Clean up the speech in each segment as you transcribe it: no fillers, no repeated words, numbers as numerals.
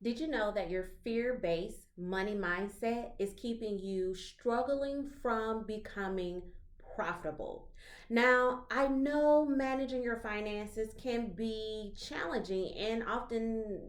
Did you know that your fear-based money mindset is keeping you struggling from becoming profitable? Now, I know managing your finances can be challenging and often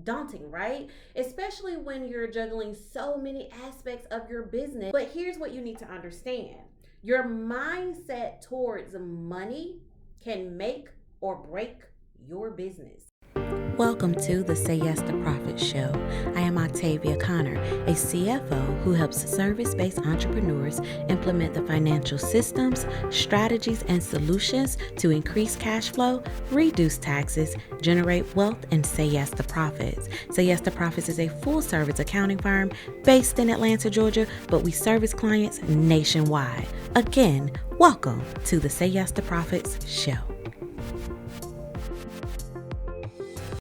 daunting, right? Especially when you're juggling so many aspects of your business. But here's what you need to understand. Your mindset towards money can make or break your business. Welcome to the Say Yes to Profit Show. I am Octavia Conner, a CFO who helps service-based entrepreneurs implement the financial systems, strategies, and solutions to increase cash flow, reduce taxes, generate wealth, and say yes to profits. Say Yes to Profits is a full-service accounting firm based in Atlanta, Georgia, but we service clients nationwide. Again, welcome to the Say Yes to Profits Show.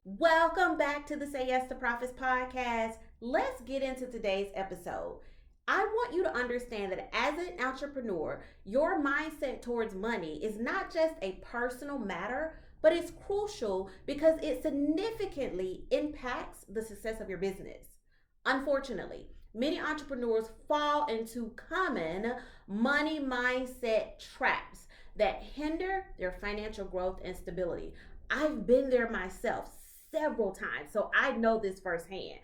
Welcome back to the Say Yes to Profits podcast. Let's get into today's episode. I want you to understand that as an entrepreneur, your mindset towards money is not just a personal matter, but it's crucial because it significantly impacts the success of your business. Unfortunately, many entrepreneurs fall into common money mindset traps that hinder their financial growth and stability. I've been there myself several times, so I know this firsthand.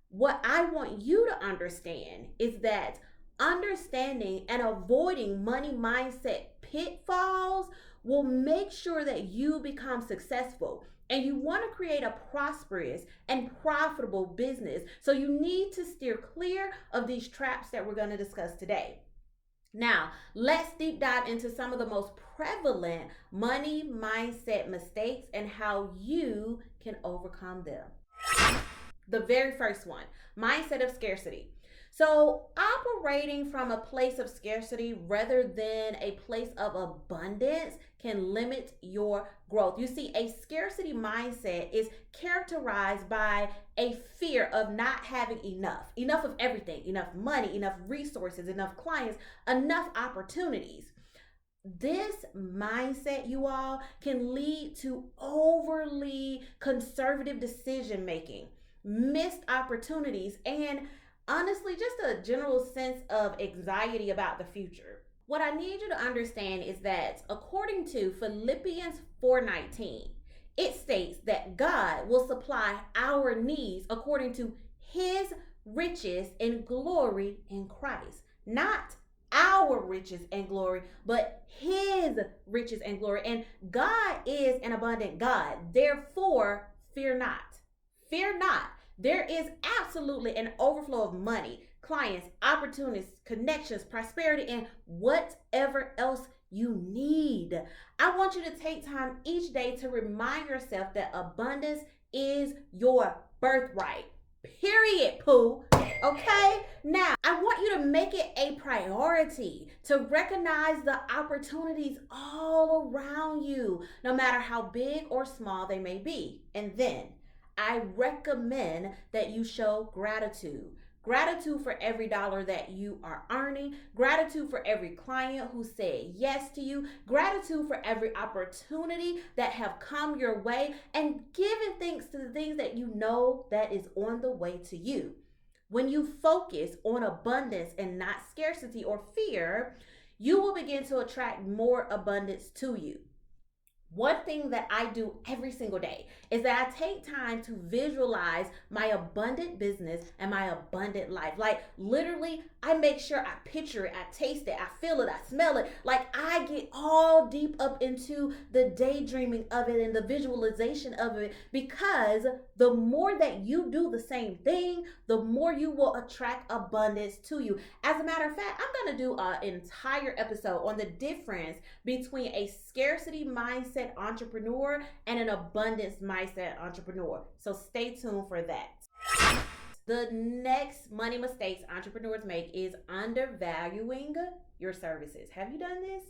What I want you to understand is that understanding and avoiding money mindset pitfalls will make sure that you become successful. And you want to create a prosperous and profitable business. So you need to steer clear of these traps that we're going to discuss today. Now, let's deep dive into some of the most prevalent money mindset mistakes and how you can overcome them. The very first one, mindset of scarcity. So, operating from a place of scarcity rather than a place of abundance can limit your growth. You see, a scarcity mindset is characterized by a fear of not having enough of everything, enough money, enough resources, enough clients, enough opportunities. This mindset, you all, can lead to overly conservative decision making, missed opportunities, and honestly, just a general sense of anxiety about the future. What I need you to understand is that according to Philippians 4:19, it states that God will supply our needs according to his riches and glory in Christ. Not our riches and glory, but his riches and glory. And God is an abundant God. Therefore, fear not. Fear not. There is absolutely an overflow of money, clients, opportunities, connections, prosperity, and whatever else you need. I want you to take time each day to remind yourself that abundance is your birthright. Period, Pooh. Okay? Now, I want you to make it a priority to recognize the opportunities all around you, no matter how big or small they may be. And then I recommend that you show gratitude. Gratitude for every dollar that you are earning. Gratitude for every client who said yes to you. Gratitude for every opportunity that have come your way. And giving thanks to the things that you know that is on the way to you. When you focus on abundance and not scarcity or fear, you will begin to attract more abundance to you. One thing that I do every single day is that I take time to visualize my abundant business and my abundant life. Like literally, I make sure I picture it, I taste it, I feel it, I smell it. Like I get all deep up into the daydreaming of it and the visualization of it, because the more that you do the same thing, the more you will attract abundance to you. As a matter of fact, I'm going to do an entire episode on the difference between a scarcity mindset entrepreneur and an abundance mindset entrepreneur. So stay tuned for that. The next money mistakes entrepreneurs make is undervaluing your services. Have you done this?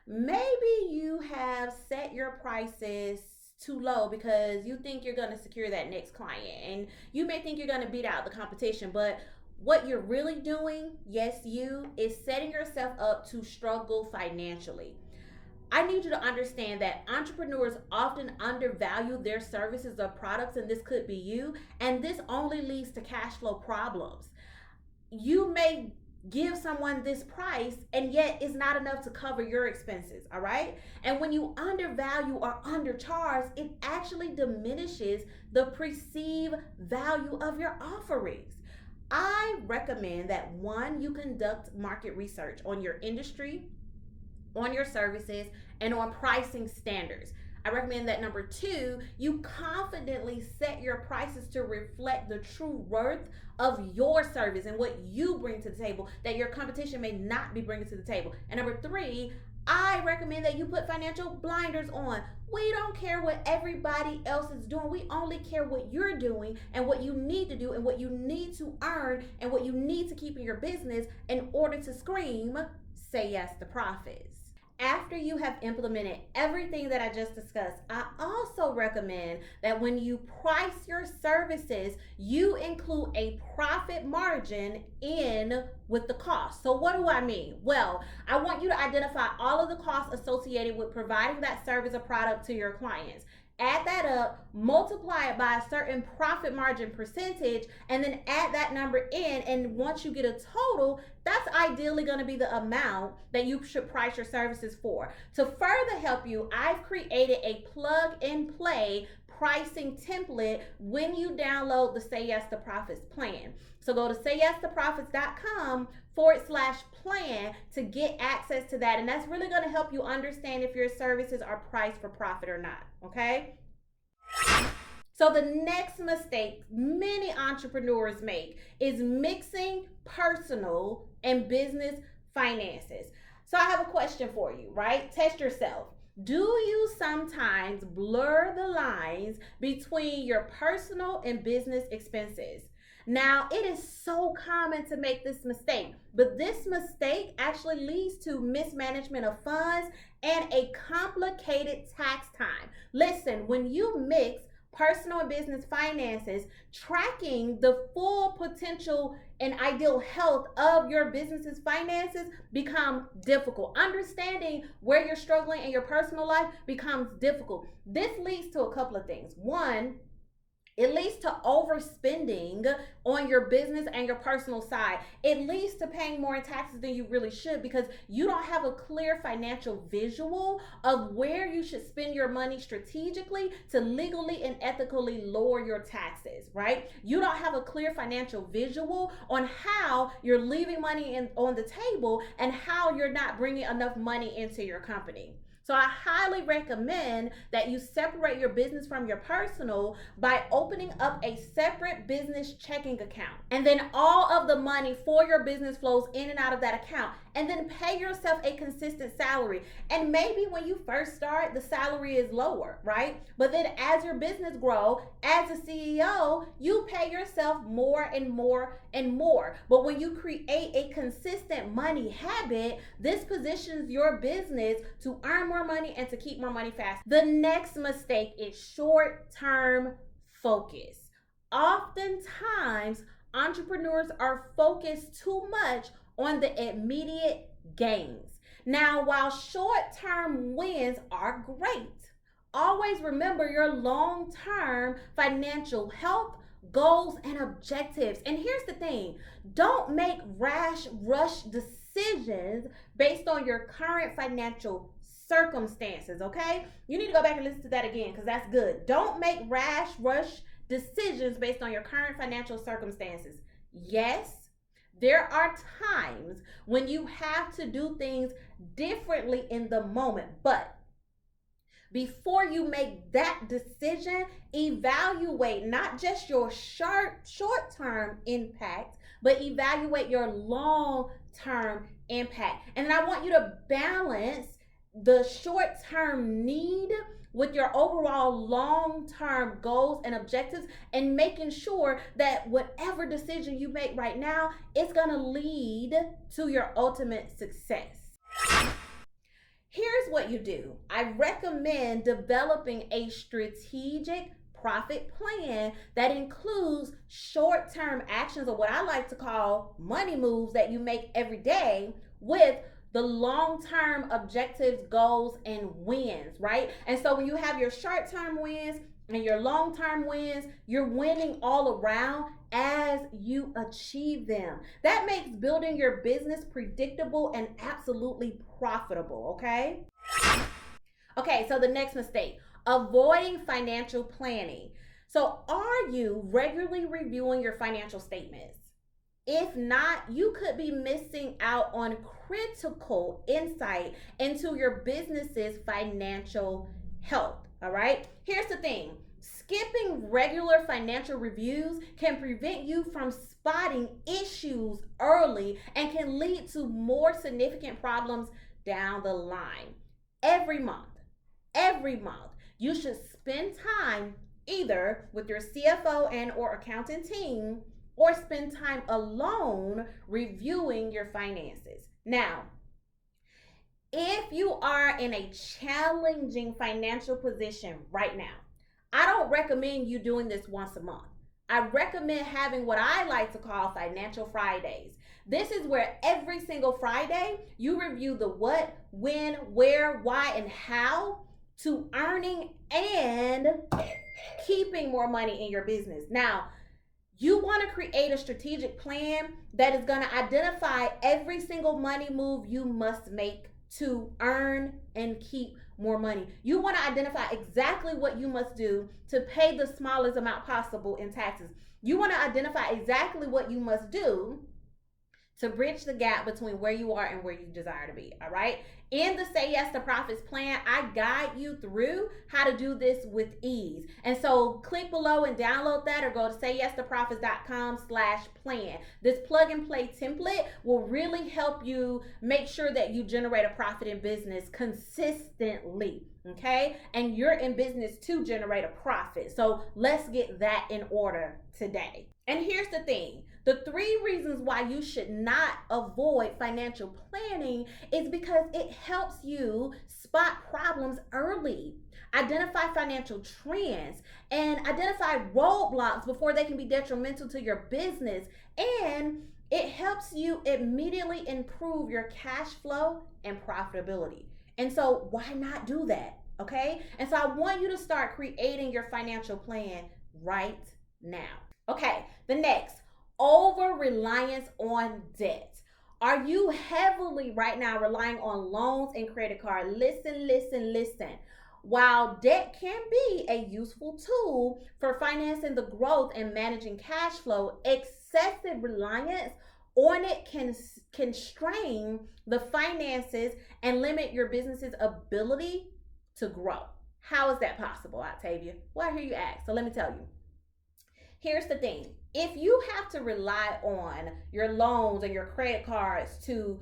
Maybe you have set your prices too low because you think you're going to secure that next client, and you may think you're going to beat out the competition, but what you're really doing, yes, you, is setting yourself up to struggle financially. I need you to understand that entrepreneurs often undervalue their services or products, and this could be you, and this only leads to cash flow problems. You may give someone this price and yet it's not enough to cover your expenses, all right? And when you undervalue or undercharge, it actually diminishes the perceived value of your offerings. I recommend that one, you conduct market research on your industry, on your services, and on pricing standards. I recommend that number two, you confidently set your prices to reflect the true worth of your service and what you bring to the table that your competition may not be bringing to the table. And number three, I recommend that you put financial blinders on. We don't care what everybody else is doing. We only care what you're doing and what you need to do and what you need to earn and what you need to keep in your business in order to scream, say yes to profits. After you have implemented everything that I just discussed, I also recommend that when you price your services, you include a profit margin in with the cost. So what do I mean? Well, I want you to identify all of the costs associated with providing that service or product to your clients. Add that up, multiply it by a certain profit margin percentage, and then add that number in. And once you get a total, that's ideally going to be the amount that you should price your services for. To further help you, I've created a plug and play pricing template when you download the Say Yes to Profits plan. So go to sayyesToprofits.com/plan to get access to that. And that's really going to help you understand if your services are priced for profit or not. Okay? So the next mistake many entrepreneurs make is mixing personal and business finances. So I have a question for you, right? Test yourself. Do you sometimes blur the lines between your personal and business expenses? Now, it is so common to make this mistake, but this mistake actually leads to mismanagement of funds and a complicated tax time. Listen, when you mix personal and business finances, tracking the full potential and ideal health of your business's finances becomes difficult. Understanding where you're struggling in your personal life becomes difficult. This leads to a couple of things. One, it leads to overspending on your business and your personal side. It leads to paying more in taxes than you really should because you don't have a clear financial visual of where you should spend your money strategically to legally and ethically lower your taxes, right? You don't have a clear financial visual on how you're leaving money on the table and how you're not bringing enough money into your company. So I highly recommend that you separate your business from your personal by opening up a separate business checking account. And then all of the money for your business flows in and out of that account. And then pay yourself a consistent salary. And maybe when you first start, the salary is lower, right? But then as your business grows, as a CEO, you pay yourself more and more and more. But when you create a consistent money habit, this positions your business to earn more money and to keep more money fast. The next mistake is short-term focus. Oftentimes, entrepreneurs are focused too much on the immediate gains. Now, while short-term wins are great, always remember your long-term financial health, goals, and objectives. And here's the thing, don't make rash, rush decisions based on your current financial circumstances, okay? You need to go back and listen to that again because that's good. Don't make rash, rush decisions based on your current financial circumstances. Yes, there are times when you have to do things differently in the moment, but before you make that decision, evaluate not just your short-term impact, but evaluate your long-term impact. And then I want you to balance the short-term need with your overall long-term goals and objectives, and making sure that whatever decision you make right now, it's gonna lead to your ultimate success. Here's what you do. I recommend developing a strategic profit plan that includes short-term actions, or what I like to call money moves that you make every day, with the long-term objectives, goals, and wins, right? And so when you have your short-term wins and your long-term wins, you're winning all around as you achieve them. That makes building your business predictable and absolutely profitable, okay? Okay, so the next mistake, avoiding financial planning. So are you regularly reviewing your financial statements? If not, you could be missing out on critical insight into your business's financial health. All right. Here's the thing, skipping regular financial reviews can prevent you from spotting issues early and can lead to more significant problems down the line. Every month, you should spend time either with your CFO and or accounting team, or spend time alone reviewing your finances. Now, if you are in a challenging financial position right now, I don't recommend you doing this once a month. I recommend having what I like to call Financial Fridays. This is where every single Friday you review the what, when, where, why, and how to earning and keeping more money in your business. Now, you want to create a strategic plan that is going to identify every single money move you must make to earn and keep more money. You want to identify exactly what you must do to pay the smallest amount possible in taxes. You want to identify exactly what you must do to bridge the gap between where you are and where you desire to be. All right. In the Say Yes to Profits plan, I guide you through how to do this with ease. And so click below and download that, or go to sayyes2profits.com/plan. This plug and play template will really help you make sure that you generate a profit in business consistently. Okay. And you're in business to generate a profit. So let's get that in order today. And here's the thing. The 3 reasons why you should not avoid financial planning is because it helps you spot problems early, identify financial trends, and identify roadblocks before they can be detrimental to your business. And it helps you immediately improve your cash flow and profitability. And so why not do that? Okay. And so I want you to start creating your financial plan right now. Okay. The next, over-reliance on debt. Are you heavily right now relying on loans and credit cards? Listen. While debt can be a useful tool for financing the growth and managing cash flow, excessive reliance on it can strain the finances and limit your business's ability to grow. How is that possible, Octavia? Well, I hear you ask. So let me tell you. Here's the thing. If you have to rely on your loans and your credit cards to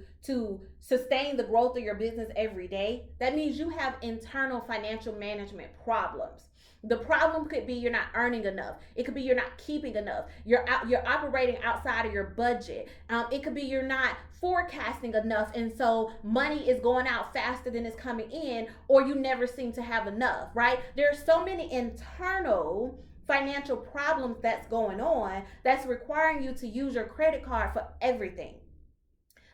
sustain the growth of your business every day, that means you have internal financial management problems. The problem could be you're not earning enough. It could be you're not keeping enough. You're operating outside of your budget. It could be you're not forecasting enough, and so money is going out faster than it's coming in, or you never seem to have enough, right? There's so many internal financial problems that's going on that's requiring you to use your credit card for everything.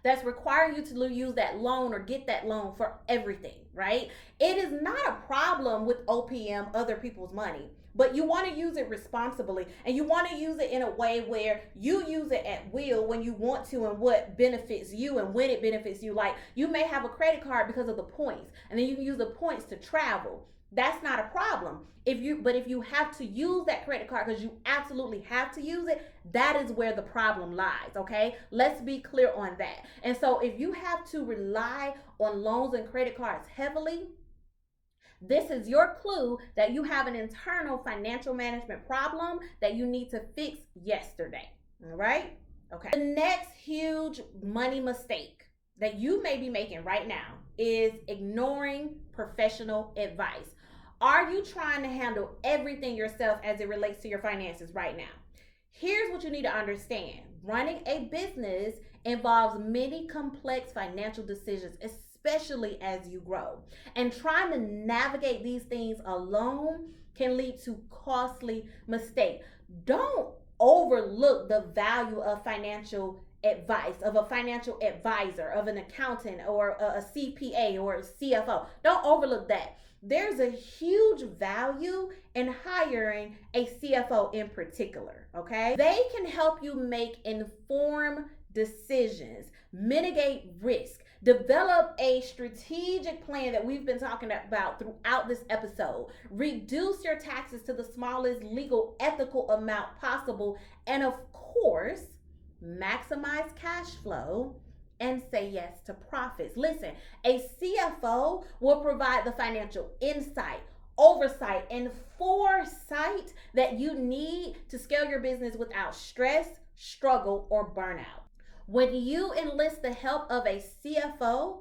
That's requiring you to use that loan or get that loan for everything, right? It is not a problem with OPM, other people's money, but you want to use it responsibly, and you want to use it in a way where you use it at will when you want to and what benefits you and when it benefits you. Like, you may have a credit card because of the points, and then you can use the points to travel. That's not a problem. If you have to use that credit card because you absolutely have to use it, that is where the problem lies, okay? Let's be clear on that. And so if you have to rely on loans and credit cards heavily, this is your clue that you have an internal financial management problem that you need to fix yesterday, all right? Okay. The next huge money mistake that you may be making right now is ignoring professional advice. Are you trying to handle everything yourself as it relates to your finances right now? Here's what you need to understand. Running a business involves many complex financial decisions, especially as you grow. And trying to navigate these things alone can lead to costly mistakes. Don't overlook the value of financial advice of a financial advisor, of an accountant or a CPA or a CFO. Don't overlook that. There's a huge value in hiring a CFO in particular, okay? They can help you make informed decisions, mitigate risk, develop a strategic plan that we've been talking about throughout this episode, reduce your taxes to the smallest legal, ethical amount possible, and of course, maximize cash flow and say yes to profits. Listen, a CFO will provide the financial insight, oversight, and foresight that you need to scale your business without stress, struggle, or burnout. When you enlist the help of a CFO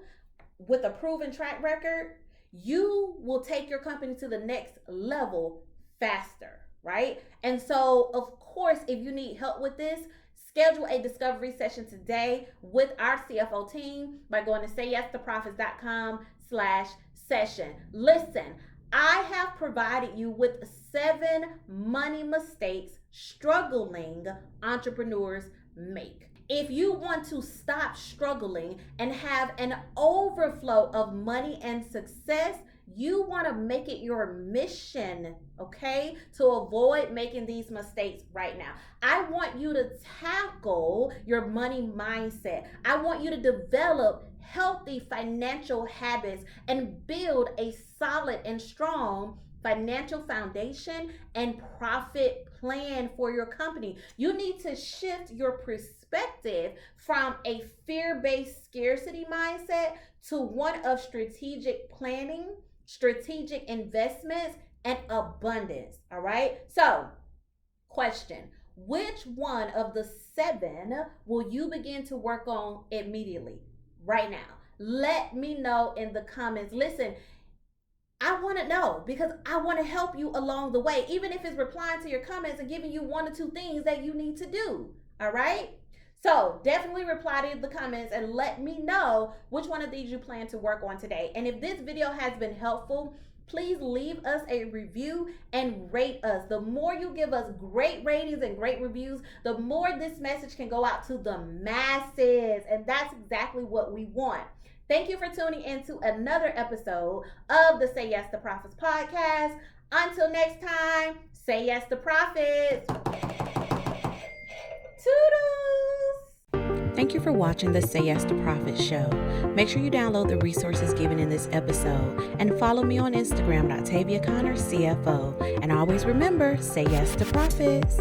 with a proven track record, you will take your company to the next level faster, right? And so, of course, if you need help with this, schedule a discovery session today with our CFO team by going to sayyestopprofits.com/session. Listen, I have provided you with 7 money mistakes struggling entrepreneurs make. If you want to stop struggling and have an overflow of money and success, you want to make it your mission, okay, to avoid making these mistakes right now. I want you to tackle your money mindset. I want you to develop healthy financial habits and build a solid and strong financial foundation and profit plan for your company. You need to shift your perspective from a fear-based scarcity mindset to one of strategic planning, strategic investments, and abundance. All right. So, question: which one of the 7 will you begin to work on immediately, right now? Let me know in the comments. Listen, I want to know because I want to help you along the way, even if it's replying to your comments and giving you 1 or 2 things that you need to do. All right. So definitely reply to the comments and let me know which one of these you plan to work on today. And if this video has been helpful, please leave us a review and rate us. The more you give us great ratings and great reviews, the more this message can go out to the masses. And that's exactly what we want. Thank you for tuning in to another episode of the Say Yes to Profits podcast. Until next time, say yes to profits. Toodles! Thank you for watching the Say Yes to Profits show. Make sure you download the resources given in this episode and follow me on Instagram at Octavia Conner CFO. And always remember, say yes to profits.